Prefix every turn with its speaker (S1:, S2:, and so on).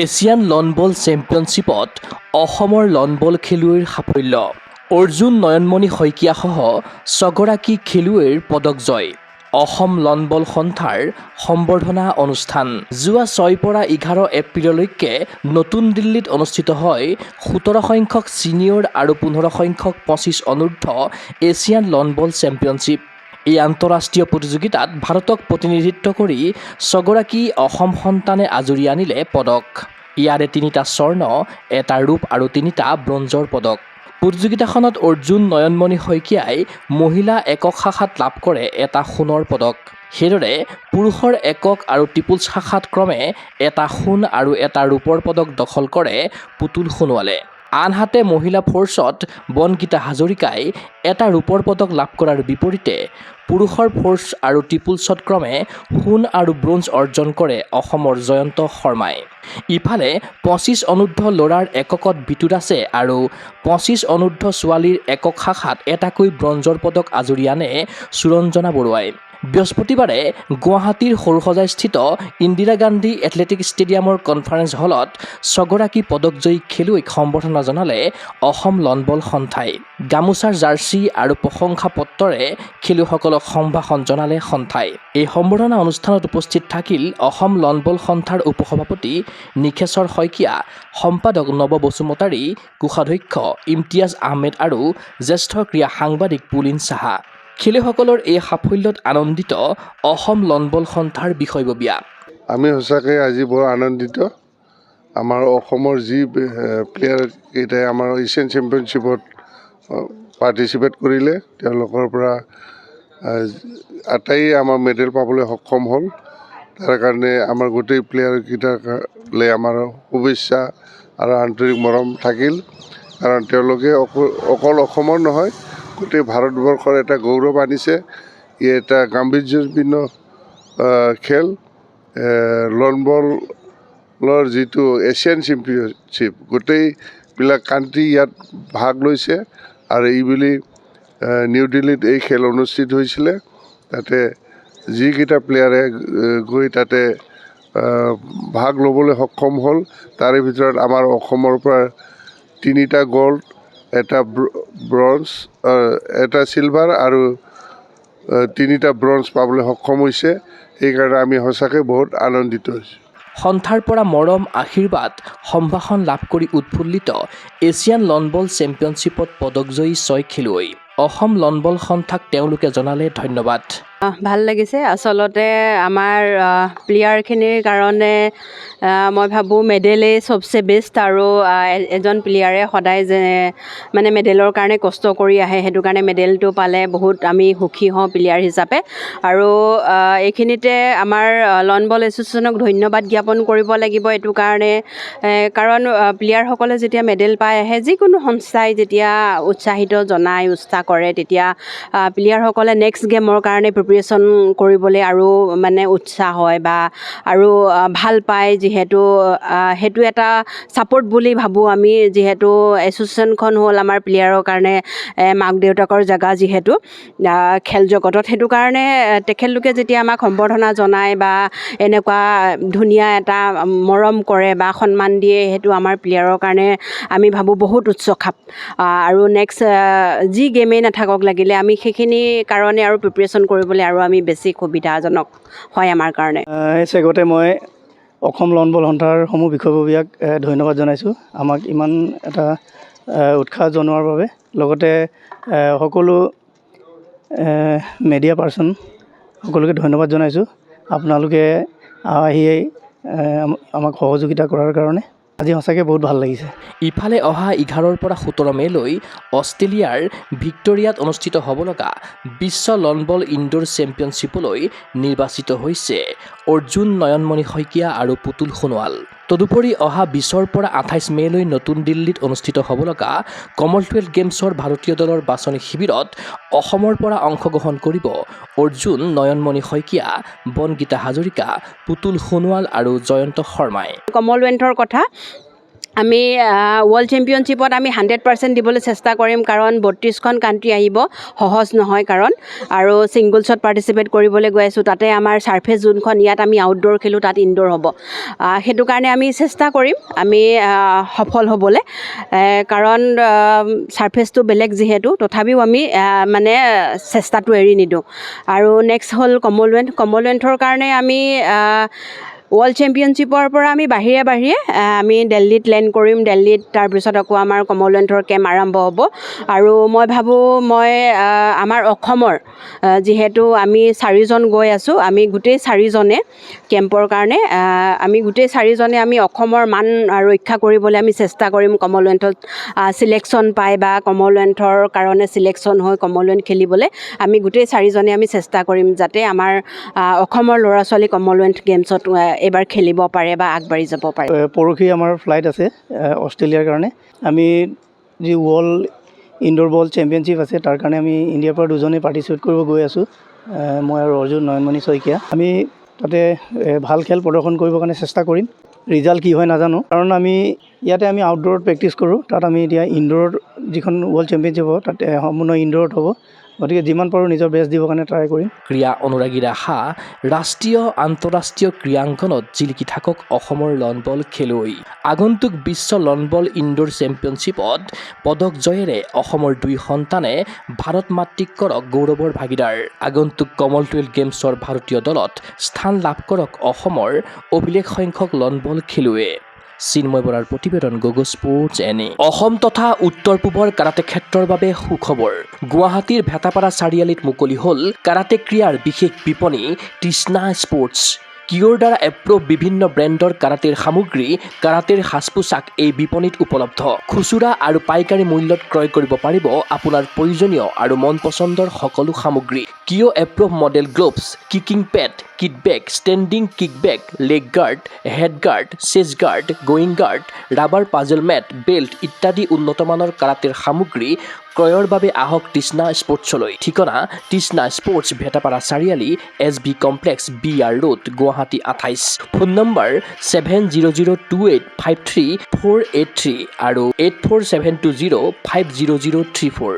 S1: Asian lawn বল চেম্পিয়নশ্বিপত অসমৰ lawn বল খেলুৱৈৰ সাফল্য। অৰ্জুন নয়নমণি শইকীয়াসহ ছগৰাকী খেলুৱৈৰ পদক জয়। অসম লন বল সন্থাৰ সম্বৰ্ধনা অনুষ্ঠান যোৱা 6 পৰা 11 এপ্ৰিললৈকে নতুন দিল্লীত অনুষ্ঠিত হয় 17 সংখ্যক ছিনিয়ৰ আৰু 15 সংখ্যক 25 অনূৰ্ধ্ব এছিয়ান লন বল চেম্পিয়নশ্বিপ। এই আন্তঃৰাষ্ট্ৰীয় প্ৰতিযোগিতাত ভাৰতক প্ৰতিনিধিত্ব কৰি ছগৰাকী অসম সন্তানে আজৰি আনিলে পদক। ইয়াৰে 3টা স্বৰ্ণ, 1টা ৰূপ আৰু 3টা ব্ৰঞ্জৰ পদক। প্ৰতিযোগিতাখনত অৰ্জুন নয়নমণি শইকীয়াই মহিলা একক শাখাত লাভ কৰে 1টা সোণৰ পদক। সেইদৰে পুৰুষৰ একক আৰু টিপুলছ শাখাত ক্ৰমে 1টা সোণ আৰু 1টা ৰূপৰ পদক দখল কৰে পুতুল সোণোৱালে। আনহাতে মহিলা ফ'ৰ্চত বনগীতা হাজৰিকাই 1টা ৰূপৰ পদক লাভ কৰাৰ বিপৰীতে পুৰুষৰ ফ'ৰ্চ আৰু টিপুলছত ক্ৰমে সোণ আৰু ব্ৰঞ্জ অৰ্জন কৰে অসমৰ জয়ন্ত শৰ্মাই। ইফালে 25 অনূৰ্ধ্ব ল'ৰাৰ এককত বিতু দাসে আৰু 25 অনূৰ্ধ্ব ছোৱালীৰ একক শাখাত 1টাকৈ ব্ৰঞ্জৰ পদক আজৰি আনে সুৰঞ্জনা বৰুৱাই। বৃহস্পতিবাৰে গুৱাহাটীৰ সৰুসজাইস্থিত ইন্দিৰা গান্ধী এথলেটিক ষ্টেডিয়ামৰ কনফাৰেন্স হলত ছগৰাকী পদকজয়ী খেলুৱৈক সম্বৰ্ধনা জনালে অসম লন বল সন্থাই। গামোচাৰ জাৰ্চি আৰু প্ৰশংসা পত্ৰৰে খেলুৱৈসকলক সম্ভাষণ জনালে সন্থাই। এই সম্বৰ্ধনা অনুষ্ঠানত উপস্থিত থাকিল অসম লন বল সন্থাৰ উপসভাপতি নিখেশ্বৰ শইকীয়া, সম্পাদক নৱ বসুমতাৰী, কোষাধ্যক্ষ ইমতিয়াজ আহমেদ আৰু জ্যেষ্ঠ ক্ৰীড়া সাংবাদিক পুলিন সাহা। খেলুৱৈসকলৰ এই সাফল্যত আনন্দিত অসম লন বল সন্থাৰ বিষয়ববীয়া।
S2: আমি সঁচাকৈ আজি বৰ আনন্দিত। আমাৰ অসমৰ যি প্লেয়াৰ কেইটাই আমাৰ এছিয়ান চেম্পিয়নশ্বিপত পাৰ্টিচিপেট কৰিলে তেওঁলোকৰ পৰা আটাইয়ে আমাৰ মেডেল পাবলৈ সক্ষম হ'ল। তাৰ কাৰণে আমাৰ গোটেই প্লেয়াৰকেইটালৈ আমাৰ শুভেচ্ছা আৰু আন্তৰিক মৰম থাকিল। কাৰণ তেওঁলোকে অকল অসমৰ নহয়, গোটেই ভাৰতবৰ্ষৰ এটা গৌৰৱ আনিছে। ই এটা গাম্ভীৰ্যপূৰ্ণ খেল। লন বলৰ যিটো এছিয়ান চেম্পিয়নশ্বিপ, গোটেইবিলাক কাণ্ট্ৰি ইয়াত ভাগ লৈছে আৰু এইবুলি নিউ দিল্লীত এই খেল অনুষ্ঠিত হৈছিলে। তাতে যিকেইটা প্লেয়াৰে গৈ তাতে ভাগ ল'বলৈ সক্ষম হ'ল, তাৰে ভিতৰত আমাৰ অসমৰ পৰা 3টা গ'ল্ড, 1টা ব্ৰঞ্জ, 1টা চিলভাৰ আৰু 3টা ব্ৰঞ্জ পাবলৈ সক্ষম হৈছে। সেইকাৰণে আমি সঁচাকৈ বহুত আনন্দিত হৈছোঁ।
S1: সন্থাৰ পৰা মৰম, আশীৰ্বাদ, সম্ভাষণ লাভ কৰি উৎফুল্লিত এছিয়ান লন বল চেম্পিয়নশ্বিপত পদকজয়ী 6 খেলুৱৈ। অসম লন বল সন্থাক তেওঁলোকে জনালে ধন্যবাদ।
S3: ভাল লাগিছে। আচলতে আমাৰ প্লেয়াৰখিনিৰ কাৰণে মই ভাবোঁ মেডেলেই চবচে বেষ্ট। আৰু এজন প্লেয়াৰে সদায় যে মানে মেডেলৰ কাৰণে কষ্ট কৰি আহে, সেইটো কাৰণে মেডেলটো পালে বহুত আমি সুখী হওঁ প্লেয়াৰ হিচাপে। আৰু এইখিনিতে আমাৰ লন বল এছ'চিয়েশ্যনক ধন্যবাদ জ্ঞাপন কৰিব লাগিব এইটো কাৰণে, কাৰণ প্লেয়াৰসকলে যেতিয়া মেডেল পাই আহে, যিকোনো সংস্থাই যেতিয়া উৎসাহিত জনায়, উৎসাহ কৰে, তেতিয়া প্লেয়াৰসকলে নেক্সট গেমৰ কাৰণে প্ৰিপেৰেশ্যন কৰিবলৈ আৰু মানে উৎসাহ হয় বা আৰু ভাল পায়। যিহেতু সেইটো এটা ছাপোৰ্ট বুলি ভাবোঁ আমি, যিহেতু এছ'চিয়েশ্যনখন হ'ল আমাৰ প্লেয়াৰৰ কাৰণে মাক দেউতাকৰ জেগা যিহেতু খেল জগতত। সেইটো কাৰণে তেখেতলোকে যেতিয়া আমাক সম্বৰ্ধনা জনায় বা এনেকুৱা ধুনীয়া এটা মৰম কৰে বা সন্মান দিয়ে, সেইটো আমাৰ প্লেয়াৰৰ কাৰণে আমি ভাবোঁ বহুত উচ্চ খাপ। আৰু নেক্সট যি গেমেই নাথাকক লাগিলে আমি সেইখিনি কাৰণে আৰু প্ৰিপেৰেশ্যন কৰিবলৈ আৰু আমি বেছি সুবিধাজনক হয় আমাৰ কাৰণে।
S4: এই চেগতে মই অসম লন বল সন্থাৰ সমূহ বিষয়ববীয়াক ধন্যবাদ জনাইছোঁ আমাক ইমান এটা উৎসাহ জনোৱাৰ বাবে। লগতে সকলো মেডিয়া পাৰ্চন সকলোকে ধন্যবাদ জনাইছোঁ। আপোনালোকে আহি আমাক সহযোগিতা কৰাৰ কাৰণে আজি সঁচাকৈ বহুত ভাল লাগিছে।
S1: ইফালে অহা 11 পৰা 17 মে'লৈ অষ্ট্ৰেলিয়াৰ ভিক্টৰিয়াত অনুষ্ঠিত হ'ব লগা বিশ্ব লন বল ইনডোৰ চেম্পিয়নশ্বিপলৈ নিৰ্বাচিত হৈছে অৰ্জুন নয়নমণি শইকীয়া আৰু পুতুল সোণোৱাল। তদুপৰি অহা 20 পৰা 28 মে'লৈ নতুন দিল্লীত অনুষ্ঠিত হ'ব লগা কমনৱেলথ গেমছৰ ভাৰতীয় দলৰ বাছনি শিবিৰত অসমৰ পৰা অংশগ্ৰহণ কৰিব অৰ্জুন নয়নমণি শইকীয়া, বনগীতা হাজৰিকা, পুতুল সোণোৱাল আৰু জয়ন্ত শৰ্মাই।
S3: কমনৱেলথৰ কথা আমি ৱৰ্ল্ড চেম্পিয়নশ্বিপত আমি 100% দিবলৈ চেষ্টা কৰিম, কাৰণ 32খন কাণ্ট্ৰি আহিব, সহজ নহয় কাৰণ। আৰু ছিংগলছত পাৰ্টিচিপেট কৰিবলৈ গৈ আছোঁ, তাতে আমাৰ ছাৰ্ফেচ যোনখন ইয়াত আমি আউটড'ৰ খেলোঁ, তাত ইনড'ৰ হ'ব। সেইটো কাৰণে আমি চেষ্টা কৰিম আমি সফল হ'বলৈ, কাৰণ ছাৰ্ফেচটো বেলেগ যিহেতু, তথাপিও আমি মানে চেষ্টাটো এৰি নিদিওঁ। আৰু নেক্সট হ'ল কমনৱেলথৰ কাৰণে আমি ৱৰ্ল্ড চেম্পিয়নশ্বিপৰ পৰা আমি বাহিৰে আমি দিল্লীত লেণ্ড কৰিম। দিল্লীত তাৰপিছত আকৌ আমাৰ কমনৱেলথৰ কেম্প আৰম্ভ হ'ব। আৰু মই ভাবোঁ আমাৰ অসমৰ যিহেতু আমি 4জন গৈ আছোঁ, আমি গোটেই 4জনে কেম্পৰ কাৰণে আমি গোটেই 4জনে আমি অসমৰ মান ৰক্ষা কৰিবলৈ আমি চেষ্টা কৰিম। কমনৱেলথত চিলেকশ্যন পাই বা কমনৱেলথৰ কাৰণে চিলেকশ্যন হৈ কমনৱেলথ খেলিবলৈ আমি গোটেই 4জনে আমি চেষ্টা কৰিম, যাতে আমাৰ অসমৰ ল'ৰা ছোৱালী কমনৱেলথ গেমছত এইবাৰ খেলিব পাৰে বা আগবাঢ়ি যাব পাৰে।
S4: পৰহি আমাৰ ফ্লাইট আছে অষ্ট্ৰেলিয়াৰ কাৰণে। আমি যি ৱৰ্ল্ড ইনড'ৰ বল চেম্পিয়নশ্বিপ আছে, তাৰ কাৰণে আমি ইণ্ডিয়াৰ পৰা 2জনে পাৰ্টিচিপেট কৰিব গৈ আছোঁ, মই আৰু অৰ্জুন নয়নমণি শইকীয়া। আমি তাতে ভাল খেল প্ৰদৰ্শন কৰিবৰ কাৰণে চেষ্টা কৰিম। ৰিজাল্ট কি হয় নাজানো, কাৰণ ইয়াতে আমি আউটড'ৰত প্ৰেক্টিছ কৰোঁ, তাত আমি এতিয়া ইনড'ৰত যিখন ৱৰ্ল্ড চেম্পিয়নশ্বিপ হ'ব তাত সম্পূৰ্ণ ইনড'ৰত হ'ব। গতিকে যিমান পাৰোঁ নিজৰ বেষ্ট দিবৰ কাৰণে ট্ৰাই কৰিম।
S1: ক্ৰীড়া অনুৰাগীৰ আশা, ৰাষ্ট্ৰীয় আন্তঃৰাষ্ট্ৰীয় ক্ৰীড়াংগনত জিলিকি থাকক অসমৰ লন বল খেলুৱৈ। আগন্তুক বিশ্ব লন বল ইনডোৰ চেম্পিয়নশ্বিপত পদক জয়েৰে অসমৰ 2 সন্তানে ভাৰত মাতৃক কৰক গৌৰৱৰ ভাগিদাৰ। আগন্তুক কমনৱেলথ গেমছৰ ভাৰতীয় দলত স্থান লাভ কৰক অসমৰ অভিলেখ সংখ্যক লন বল খেলুৱৈয়ে। চিন্ময় বৰাৰ প্ৰতিবেদন, গগো স্পৰ্টছ এনে। অসম তথা উত্তৰ পূবৰ কাৰাটে ক্ষেত্ৰৰ বাবে সুখবৰ। গুৱাহাটীৰ ভেটাপাৰা চাৰিআলিত মুকলি হ'ল কাৰাটে ক্ৰীড়াৰ বিশেষ বিপণী তৃষ্ণা স্পৰ্টছ। কিয়ৰ দ্বাৰা এপ্ৰুভ বিভিন্ন ব্ৰেণ্ডৰ কাৰাটেৰ সামগ্ৰী, কাৰাটেৰ সাজ পোছাক এই বিপণীত উপলব্ধ। খুচুৰা আৰু পাইকাৰী মূল্যত ক্ৰয় কৰিব পাৰিব আপোনাৰ প্ৰয়োজনীয় আৰু মন পচন্দৰ সকলো সামগ্ৰী। কিয় approve model gloves, kicking pad, kit bag, standing kick bag, leg guard, head guard, chest guard, going guard, rubber puzzle mat, belt ইত্যাদি উন্নতমানৰ কাৰাটেৰ সামগ্ৰী ক্ৰয়ৰ বাবে আহক তৃষ্ণা স্পৰ্টছলৈ। ঠিকনা তৃষ্ণা স্পৰ্টছ, ভেটাপাৰা চাৰিআলি, SB complex, BR road, Guwahati 28। Phone number 7002853483 আৰু 84720500034।